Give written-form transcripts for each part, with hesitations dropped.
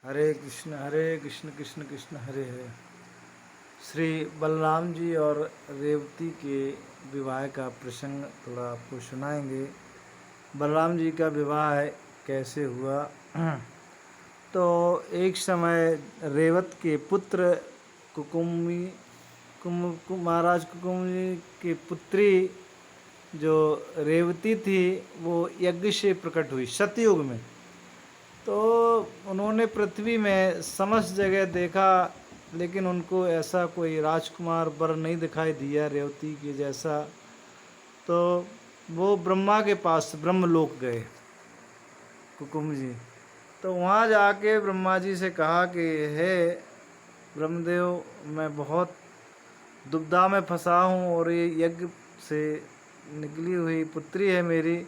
हरे कृष्ण कृष्ण कृष्ण हरे हरे। श्री बलराम जी और रेवती के विवाह का प्रसंग थोड़ा आपको सुनाएंगे। बलराम जी का विवाह कैसे हुआ। तो एक समय रेवत के पुत्र कुकुमी महाराज कुकुमी की पुत्री जो रेवती थी वो यज्ञ से प्रकट हुई सतयुग में। तो उन्होंने पृथ्वी में समस्त जगह देखा, लेकिन उनको ऐसा कोई राजकुमार वर नहीं दिखाई दिया रेवती के जैसा। तो वो ब्रह्मा के पास ब्रह्मलोक गए कुकुम जी। तो वहाँ जाके ब्रह्मा जी से कहा कि हे ब्रह्मदेव, मैं बहुत दुविधा में फंसा हूँ और ये यज्ञ से निकली हुई पुत्री है मेरी,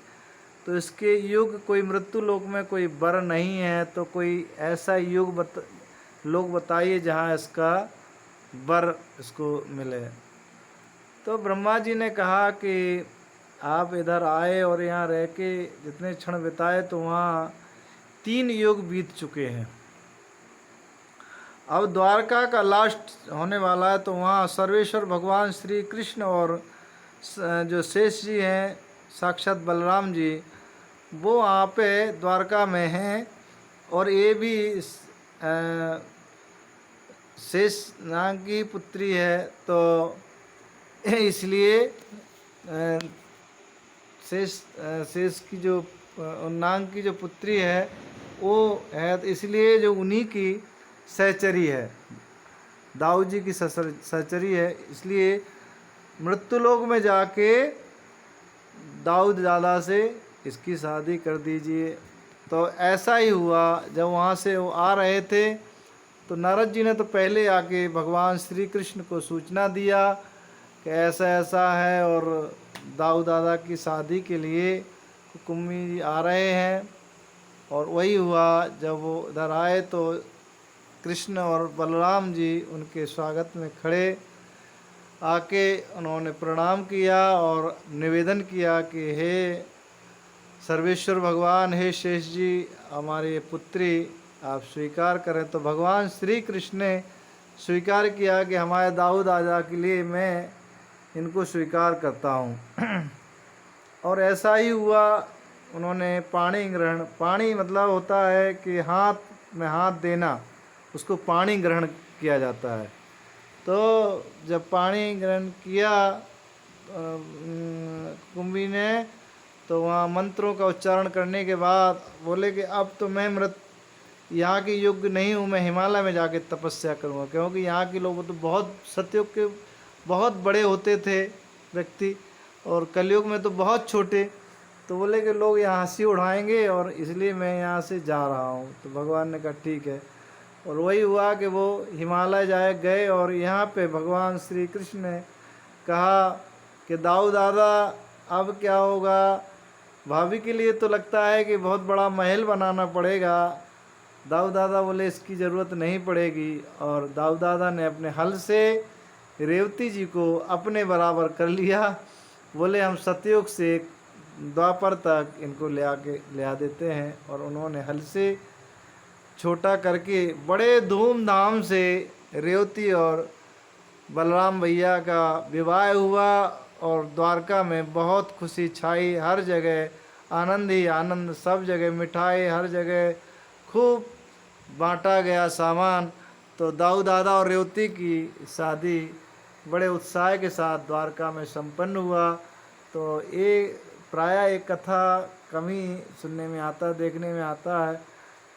तो इसके युग कोई मृत्यु लोक में कोई वर नहीं है, तो कोई ऐसा युग लोग बताइए जहाँ इसका वर इसको मिले। तो ब्रह्मा जी ने कहा कि आप इधर आए और यहाँ रह के जितने क्षण बिताए तो वहाँ 3 युग बीत चुके हैं। अब द्वारका का लास्ट होने वाला है, तो वहाँ सर्वेश्वर भगवान श्री कृष्ण और जो शेष जी हैं साक्षात बलराम जी, वो वहाँ पे द्वारका में हैं। और ये भी शेष नाग की पुत्री है, तो इसलिए शेष की जो नाग की जो पुत्री है वो है, तो इसलिए जो उन्हीं की सहचरी है, दाऊ जी की सहचरी है। इसलिए मृत्युलोक में जाके दाऊद दादा से इसकी शादी कर दीजिए। तो ऐसा ही हुआ। जब वहाँ से वो आ रहे थे तो नारद जी ने तो पहले आके भगवान श्री कृष्ण को सूचना दिया कि ऐसा ऐसा है और दाऊ दादा की शादी के लिए कुकुमी जी आ रहे हैं। और वही हुआ, जब वो इधर आए तो कृष्ण और बलराम जी उनके स्वागत में खड़े आके उन्होंने प्रणाम किया और निवेदन किया कि हे सर्वेश्वर भगवान, हे शेष जी, हमारी पुत्री आप स्वीकार करें। तो भगवान श्री कृष्ण ने स्वीकार किया कि हमारे दाऊ दादा के लिए मैं इनको स्वीकार करता हूँ। और ऐसा ही हुआ। उन्होंने पाणी ग्रहण, पाणी मतलब होता है कि हाथ में हाथ देना, उसको पाणी ग्रहण किया जाता है। तो जब पाणी ग्रहण किया कुंभी ने, तो वहाँ मंत्रों का उच्चारण करने के बाद बोले कि अब तो मैं यहाँ के योग्य नहीं हूँ, मैं हिमालय में जाके तपस्या करूँगा, क्योंकि यहाँ के लोग तो बहुत सतयुग के बहुत बड़े होते थे व्यक्ति, और कलयुग में तो बहुत छोटे। तो बोले कि लोग यहाँ हंसी उड़ाएंगे और इसलिए मैं यहाँ से जा रहा हूँ। तो भगवान ने कहा ठीक है। और वही हुआ कि वो हिमालय जाए गए और यहाँ पे भगवान श्री कृष्ण ने कहा कि दाऊ दादा अब क्या होगा, भाभी के लिए तो लगता है कि बहुत बड़ा महल बनाना पड़ेगा। दाऊ दादा बोले इसकी ज़रूरत नहीं पड़ेगी। और दाऊ दादा ने अपने हल से रेवती जी को अपने बराबर कर लिया। बोले हम सतयुग से द्वापर तक इनको ले आ देते हैं। और उन्होंने हल से छोटा करके बड़े धूमधाम से रेवती और बलराम भैया का विवाह हुआ। और द्वारका में बहुत खुशी छाई, हर जगह आनंद ही आनंद, सब जगह मिठाई, हर जगह खूब बांटा गया सामान। तो दाऊ दादा और रेवती की शादी बड़े उत्साह के साथ द्वारका में संपन्न हुआ। तो ये प्रायः एक कथा कम ही सुनने में आता, देखने में आता है।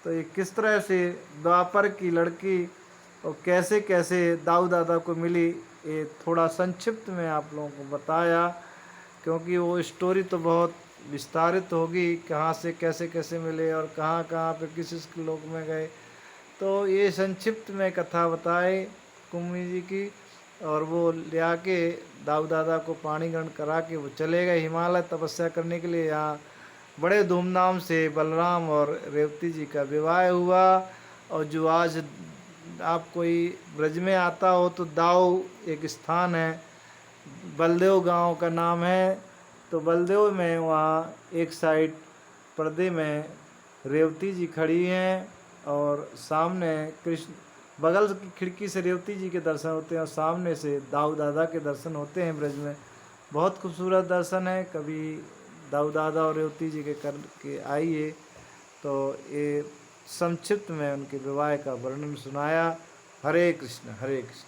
तो ये किस तरह से द्वापर की लड़की और कैसे कैसे दाऊ दादा को मिली, ये थोड़ा संक्षिप्त में आप लोगों को बताया, क्योंकि वो स्टोरी तो बहुत विस्तारित होगी, कहाँ से कैसे कैसे मिले और कहाँ कहाँ पे किस लोक में गए। तो ये संक्षिप्त में कथा बताए कुम्मी जी की। और वो ले आके दाऊ दादा को पाणी ग्रहण करा के वो चले गए हिमालय तपस्या करने के लिए। यहाँ बड़े धूमधाम से बलराम और रेवती जी का विवाह हुआ। और जो आज आप कोई ब्रज में आता हो तो दाऊ एक स्थान है, बलदेव गांव का नाम है। तो बलदेव में वहाँ एक साइड पर्दे में रेवती जी खड़ी हैं और सामने कृष्ण, बगल की खिड़की से रेवती जी के दर्शन होते हैं और सामने से दाऊ दादा के दर्शन होते हैं ब्रज में। बहुत खूबसूरत दर्शन है, कभी दाऊ दादा और रेवती जी के करके आइए। तो ये संक्षिप्त में उनके विवाह का वर्णन सुनाया। हरे कृष्ण हरे कृष्ण।